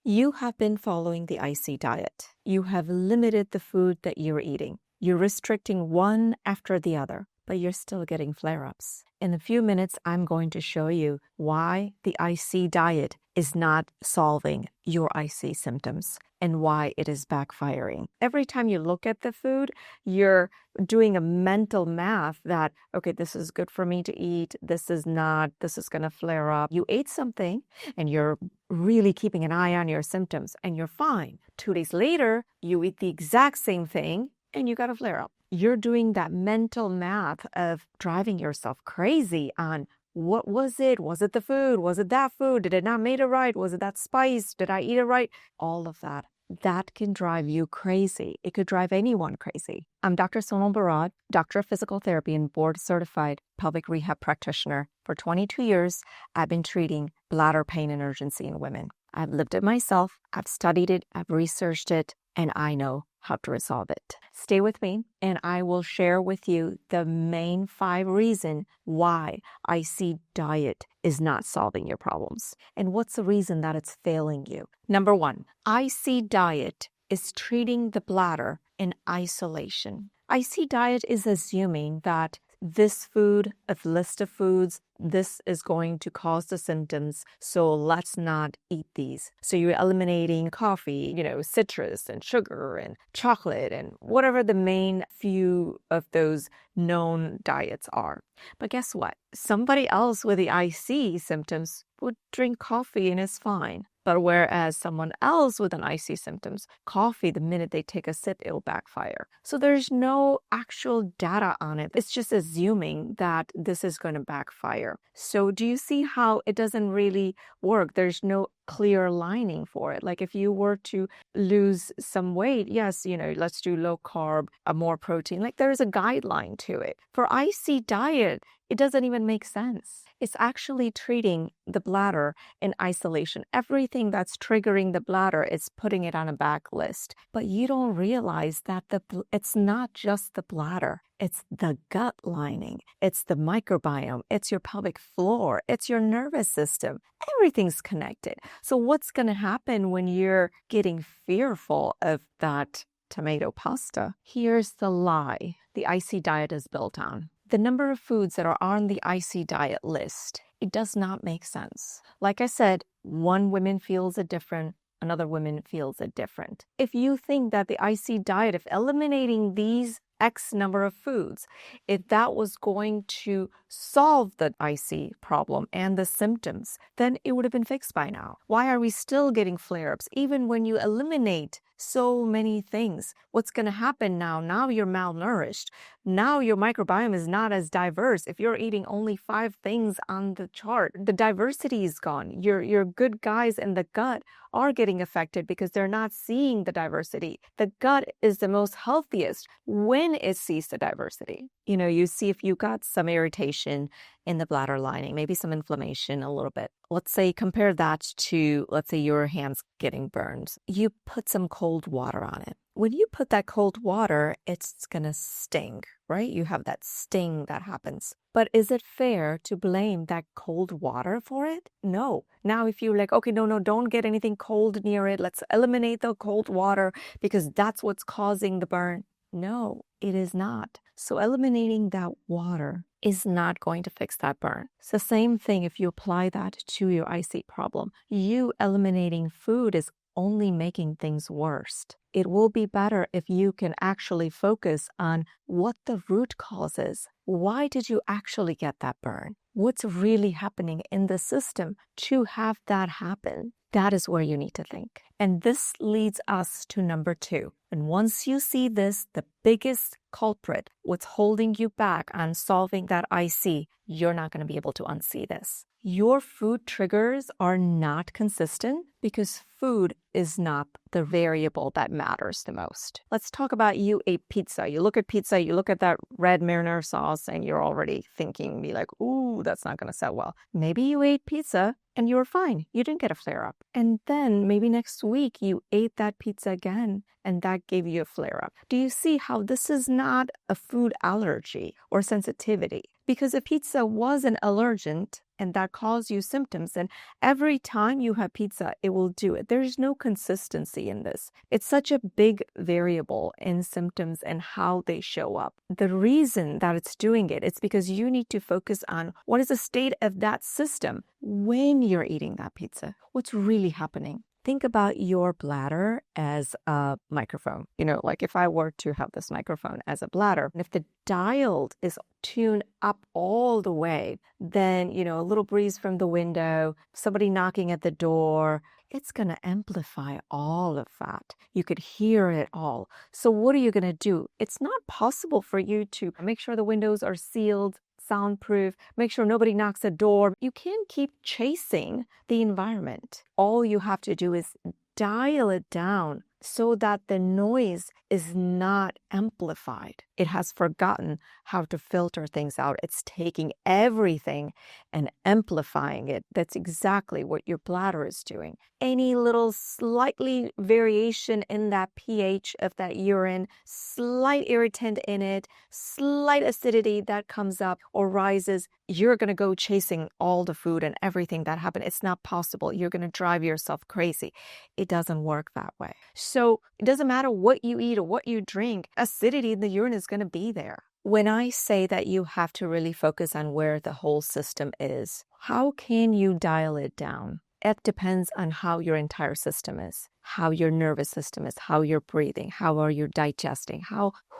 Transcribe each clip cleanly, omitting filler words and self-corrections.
You have been following the IC diet. You have limited the food that you're eating. You're restricting one after the other, but you're still getting flare-ups. In a few minutes, I'm going to show you why the IC diet is not solving your IC symptoms and why it is backfiring. Every time you look at the food, you're doing a mental math that, okay, this is good for me to eat, this is not, this is going to flare up. You ate something and you're really keeping an eye on your symptoms and you're fine. 2 days later, you eat the exact same thing and you got a flare up. You're doing that mental math of driving yourself crazy on what was it? Was it the food? Was it that food? Did it not made it right? Was it that spice? Did I eat it right? All of that. That can drive you crazy. It could drive anyone crazy. I'm Dr. Sonal Barad, Doctor of Physical Therapy and board-certified pelvic rehab practitioner. For 22 years, I've been treating bladder pain and urgency in women. I've lived it myself, I've studied it, I've researched it, and I know how to resolve it. Stay with me, and I will share with you the main 5 reasons why IC diet is not solving your problems, and what's the reason that it's failing you. Number 1, IC diet is treating the bladder in isolation. IC diet is assuming that this food, a list of foods, this is going to cause the symptoms, so let's not eat these. So you're eliminating coffee, citrus and sugar and chocolate and whatever the main few of those known diets are. But guess what? Somebody else with the IC symptoms would drink coffee and is fine. But whereas someone else with an IC symptoms, coffee, the minute they take a sip, it'll backfire. So there's no actual data on it. It's just assuming that this is going to backfire. So do you see how it doesn't really work? There's no clear lining for it. Like if you were to lose some weight, yes, let's do low carb, more protein. Like there's a guideline to it. For IC diet, it doesn't even make sense. It's actually treating the bladder in isolation. Everything that's triggering the bladder is putting it on a back list. But you don't realize that it's not just the bladder. It's the gut lining. It's the microbiome. It's your pelvic floor. It's your nervous system. Everything's connected. So what's going to happen when you're getting fearful of that tomato pasta? Here's the lie the IC diet is built on. The number of foods that are on the IC diet list, it does not make sense. Like I said, one woman feels it different, another woman feels it different. If you think that the IC diet, of eliminating these X number of foods, if that was going to solve the IC problem and the symptoms, then it would have been fixed by now. Why are we still getting flare-ups? Even when you eliminate so many things, what's going to happen now? Now you're malnourished. Now your microbiome is not as diverse. If you're eating only 5 things on the chart, the diversity is gone. Your good guys in the gut are getting affected because they're not seeing the diversity. The gut is the most healthiest when it sees the diversity. You see if you got some irritation in the bladder lining, maybe some inflammation a little bit. Let's say compare that to, let's say your hands getting burned. You put some cold water on it. When you put that cold water, it's going to sting, right? You have that sting that happens. But is it fair to blame that cold water for it? No. Now, if you're like, okay, no, don't get anything cold near it. Let's eliminate the cold water because that's what's causing the burn. No, it is not. So eliminating that water is not going to fix that burn. It's the same thing if you apply that to your IC problem. You eliminating food is only making things worse. It will be better if you can actually focus on what the root cause is. Why did you actually get that burn? What's really happening in the system to have that happen? That is where you need to think. And this leads us to number 2. And once you see this, the biggest culprit, what's holding you back on solving that IC, you're not going to be able to unsee this. Your food triggers are not consistent because food is not the variable that matters the most. Let's talk about you ate pizza. You look at pizza, you look at that red marinara sauce, and you're already thinking, be like, ooh, that's not going to set well. Maybe you ate pizza and you were fine. You didn't get a flare-up. And then maybe next week you ate that pizza again and that gave you a flare-up. Do you see how this is not a food allergy or sensitivity? Because if pizza was an allergen, and that cause you symptoms. And every time you have pizza, it will do it. There's no consistency in this. It's such a big variable in symptoms and how they show up. The reason that it's doing it, it's because you need to focus on what is the state of that system when you're eating that pizza. What's really happening? Think about your bladder as a microphone. Like if I were to have this microphone as a bladder, and if the dial is tuned up all the way, then, a little breeze from the window, somebody knocking at the door, it's going to amplify all of that. You could hear it all. So what are you going to do? It's not possible for you to make sure the windows are sealed, soundproof, make sure nobody knocks the door. You can't keep chasing the environment. All you have to do is dial it down so that the noise is not amplified. It has forgotten how to filter things out. It's taking everything and amplifying it. That's exactly what your bladder is doing. Any little slightly variation in that pH of that urine, slight irritant in it, slight acidity that comes up or rises, you're going to go chasing all the food and everything that happened. It's not possible. You're going to drive yourself crazy. It doesn't work that way. So it doesn't matter what you eat or what you drink, acidity in the urine is going to be there. When I say that you have to really focus on where the whole system is, how can you dial it down? It depends on how your entire system is, how your nervous system is, how you're breathing, how are you digesting,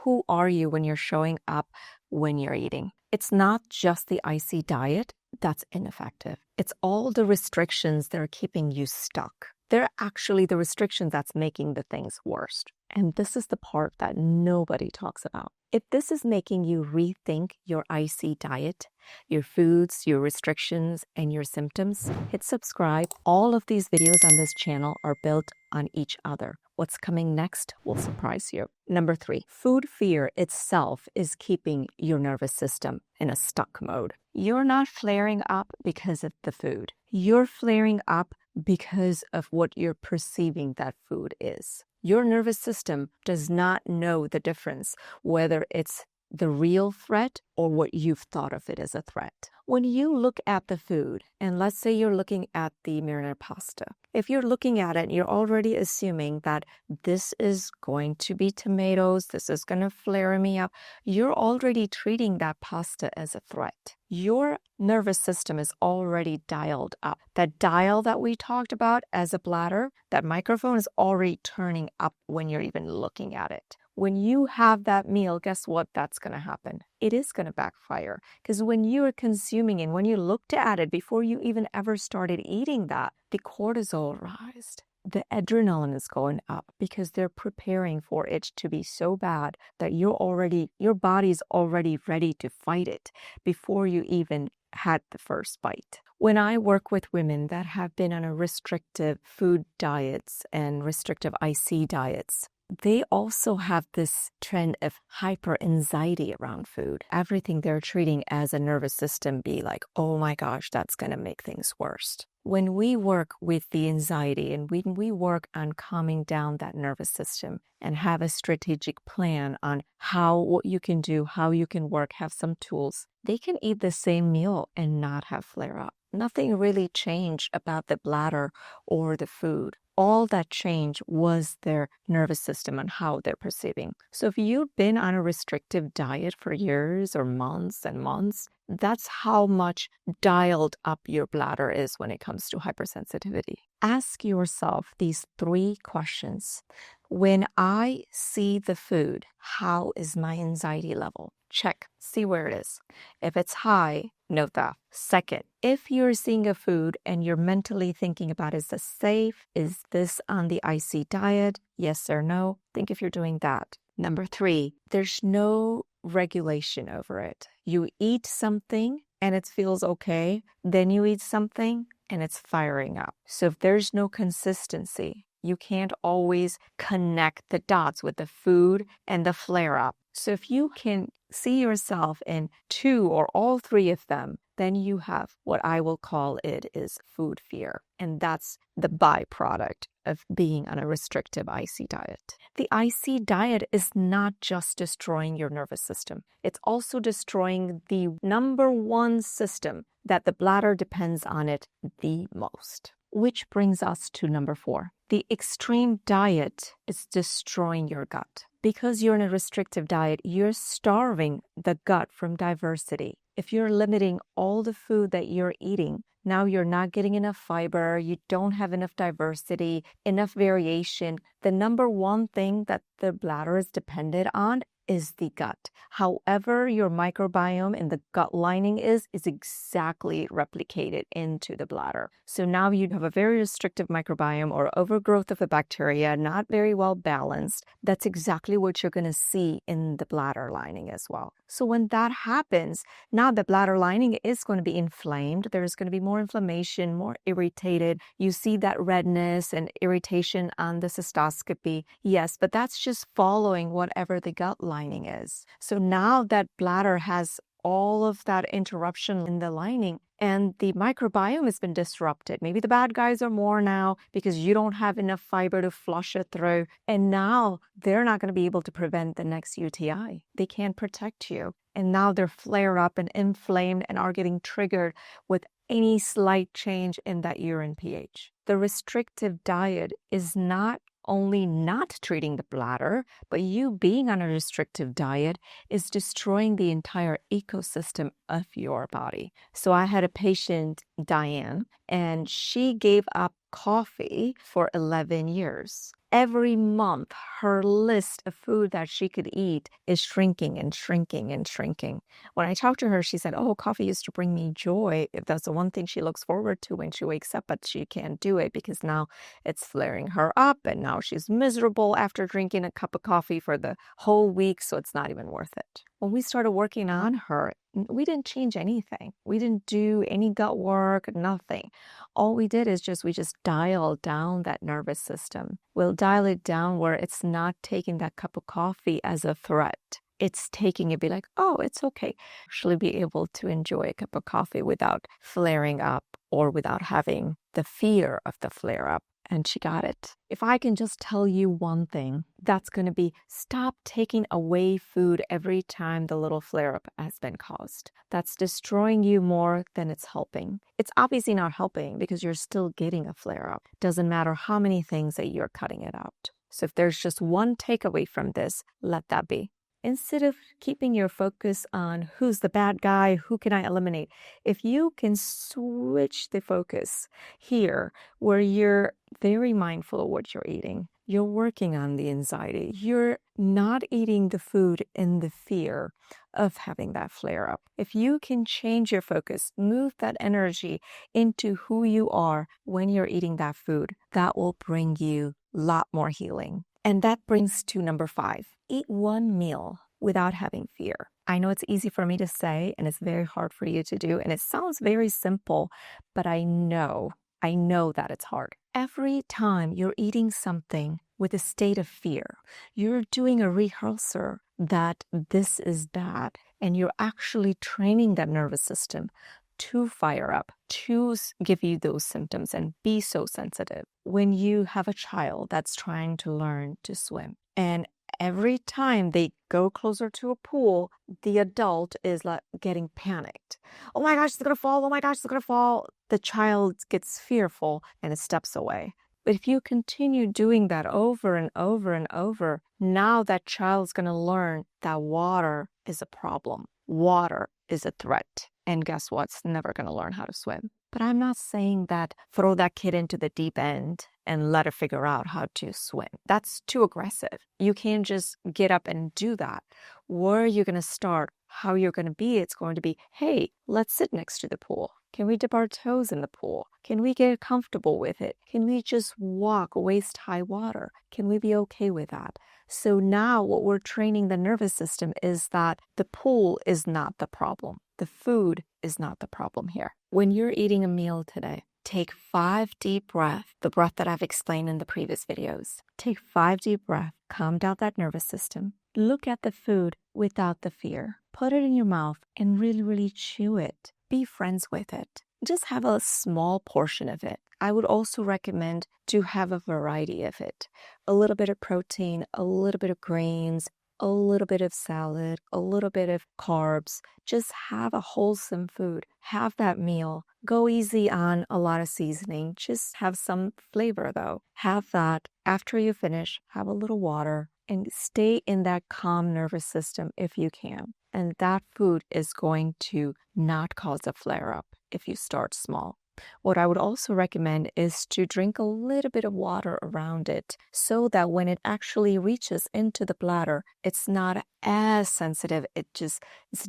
who are you when you're showing up when you're eating. It's not just the icy diet that's ineffective. It's all the restrictions that are keeping you stuck. They're actually the restrictions that's making the things worse. And this is the part that nobody talks about. If this is making you rethink your icy diet, your foods, your restrictions, and your symptoms, hit subscribe. All of these videos on this channel are built on each other. What's coming next will surprise you. Number 3, food fear itself is keeping your nervous system in a stuck mode. You're not flaring up because of the food. You're flaring up because of what you're perceiving that food is. Your nervous system does not know the difference, whether it's the real threat or what you've thought of it as a threat. When you look at the food, and let's say you're looking at the marinara pasta, if you're looking at it, you're already assuming that this is going to be tomatoes, this is going to flare me up, you're already treating that pasta as a threat. Your nervous system is already dialed up. That dial that we talked about as a bladder, that microphone is already turning up when you're even looking at it. When you have that meal, guess what? That's going to happen. It is going to backfire because when you are consuming and when you looked at it before you even ever started eating that, the cortisol rised. The adrenaline is going up because they're preparing for it to be so bad that your body's already ready to fight it before you even had the first bite. When I work with women that have been on a restrictive food diets and restrictive IC diets, they also have this trend of hyper anxiety around food. Everything they're treating as a nervous system be like, oh my gosh, that's going to make things worse. When we work with the anxiety and when we work on calming down that nervous system and have a strategic plan on what you can do, how you can work, have some tools, they can eat the same meal and not have flare up. Nothing really changed about the bladder or the food. All that changed was their nervous system and how they're perceiving. So if you've been on a restrictive diet for years or months and months, that's how much dialed up your bladder is when it comes to hypersensitivity. Ask yourself these 3 questions. When I see the food, how is my anxiety level? Check, see where it is. If it's high, note that. Second, if you're seeing a food and you're mentally thinking about, is this safe? Is this on the IC diet? Yes or no? Think if you're doing that. Number 3, there's no regulation over it. You eat something and it feels okay. Then you eat something and it's firing up. So if there's no consistency, you can't always connect the dots with the food and the flare up. So if you can see yourself in 2 or all 3 of them, then you have what I will call it is food fear. And that's the byproduct of being on a restrictive IC diet. The IC diet is not just destroying your nervous system. It's also destroying the number one system that the bladder depends on it the most. Which brings us to number 4. The extreme diet is destroying your gut. Because you're in a restrictive diet, you're starving the gut from diversity. If you're limiting all the food that you're eating, now you're not getting enough fiber, you don't have enough diversity, enough variation. The number one thing that the bladder is dependent on is the gut. However, your microbiome in the gut lining is exactly replicated into the bladder. So now you have a very restrictive microbiome or overgrowth of a bacteria, not very well balanced. That's exactly what you're going to see in the bladder lining as well. So when that happens, now the bladder lining is going to be inflamed. There's going to be more inflammation, more irritated. You see that redness and irritation on the cystoscopy. Yes, but that's just following whatever the gut lining is. So now that bladder has all of that interruption in the lining and the microbiome has been disrupted. Maybe the bad guys are more now because you don't have enough fiber to flush it through. And now they're not going to be able to prevent the next UTI. They can't protect you. And now they're flare up and inflamed and are getting triggered with any slight change in that urine pH. The restrictive diet is not only not treating the bladder, but you being on a restrictive diet is destroying the entire ecosystem of your body. So I had a patient, Diane, and she gave up coffee for 11 years. Every month, her list of food that she could eat is shrinking and shrinking and shrinking. When I talked to her, she said, oh, coffee used to bring me joy. That's the one thing she looks forward to when she wakes up, but she can't do it because now it's flaring her up and now she's miserable after drinking a cup of coffee for the whole week, so it's not even worth it. When we started working on her, we didn't change anything. We didn't do any gut work, nothing. All we did is we just dialed down that nervous system. We'll dial it down where it's not taking that cup of coffee as a threat. It's taking it, be like, oh, it's okay. Actually be able to enjoy a cup of coffee without flaring up or without having the fear of the flare up. And she got it. If I can just tell you one thing, that's going to be stop taking away food every time the little flare-up has been caused. That's destroying you more than it's helping. It's obviously not helping because you're still getting a flare-up. Doesn't matter how many things that you're cutting it out. So if there's just one takeaway from this, let that be. Instead of keeping your focus on who's the bad guy, who can I eliminate, if you can switch the focus here where you're very mindful of what you're eating, you're working on the anxiety, you're not eating the food in the fear of having that flare up. If you can change your focus, move that energy into who you are when you're eating that food, that will bring you a lot more healing. And that brings to number 5. Eat one meal without having fear. I know it's easy for me to say, and it's very hard for you to do, and it sounds very simple, but I know that it's hard. Every time you're eating something with a state of fear, you're doing a rehearsal that this is bad, and you're actually training that nervous system to fire up, to give you those symptoms and be so sensitive. When you have a child that's trying to learn to swim, and every time they go closer to a pool, the adult is like getting panicked. Oh my gosh, it's gonna fall. Oh my gosh, it's gonna fall. The child gets fearful and it steps away. But if you continue doing that over and over and over, now that child's gonna learn that water is a problem. Water is a threat. And guess what? It's never gonna learn how to swim. But I'm not saying that throw that kid into the deep end and let her figure out how to swim. That's too aggressive. You can't just get up and do that. Where are you going to start? How you're going to be? It's going to be, hey, let's sit next to the pool. Can we dip our toes in the pool? Can we get comfortable with it? Can we just walk waist-high water? Can we be okay with that? So now what we're training the nervous system is that the pool is not the problem. The food is not the problem here. When you're eating a meal today, take 5 deep breaths, the breath that I've explained in the previous videos. Take 5 deep breaths, calm down that nervous system. Look at the food without the fear. Put it in your mouth and really, really chew it. be friends with it. Just have a small portion of it. I would also recommend to have a variety of it. A little bit of protein, a little bit of grains, a little bit of salad, a little bit of carbs. Just have a wholesome food. Have that meal. Go easy on a lot of seasoning. Just have some flavor though. Have that. After you finish, have a little water and stay in that calm nervous system if you can. And that food is going to not cause a flare-up if you start small. What I would also recommend is to drink a little bit of water around it so that when it actually reaches into the bladder, it's not as sensitive. It's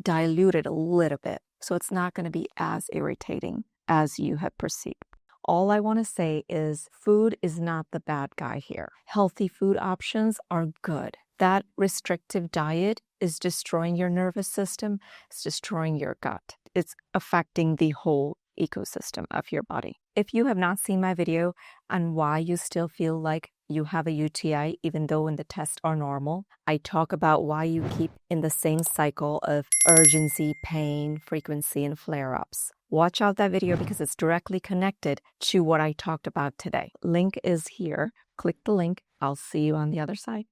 diluted a little bit. So it's not going to be as irritating as you have perceived. All I want to say is food is not the bad guy here. Healthy food options are good. That restrictive diet is destroying your nervous system. It's destroying your gut. It's affecting the whole ecosystem of your body. If you have not seen my video on why you still feel like you have a UTI even though when the tests are normal, I talk about why you keep in the same cycle of urgency, pain, frequency, and flare-ups. Watch out that video because it's directly connected to what I talked about today. Link is here. Click the link. I'll see you on the other side.